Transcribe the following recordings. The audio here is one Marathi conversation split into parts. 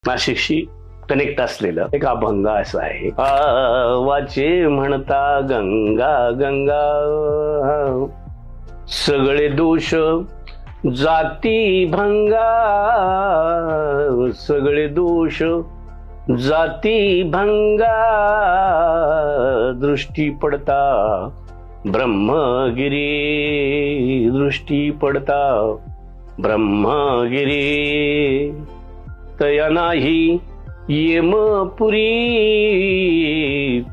नाशिकशी कनेक्ट असलेलं एक अभंग असं आहे. वाचे म्हणता गंगा गंगा, सगळे दोष जाती भंगा, सगळे दोष जाती भंगा, दृष्टी पडता ब्रह्मगिरी, दृष्टी पडता ब्रह्मगिरी, तया नाही येमपुरी,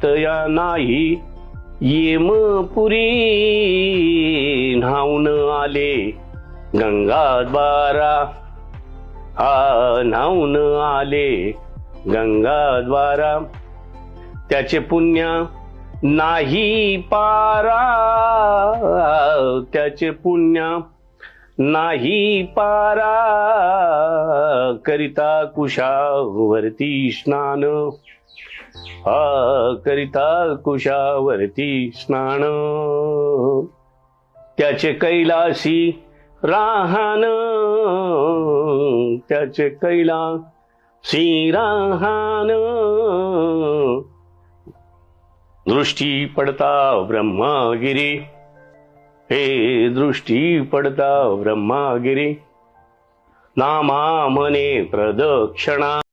तया नाही येमपुरी, न्हाऊन आले गंगाद्वारा, न्हाऊन आले गंगाद्वारा, त्याचे पुण्य नाही पारा, त्याचे पुण्य नाही पारा, करिता कुशावरती स्नान, करिता कुशावरती स्नान, त्याचे कैलासी राहण, त्याचे कैलासी राहण, दृष्टी पडता ब्रह्मगिरी, हे दृष्टी पडता ब्रह्मगिरी, नामा मने प्रदक्षिणा.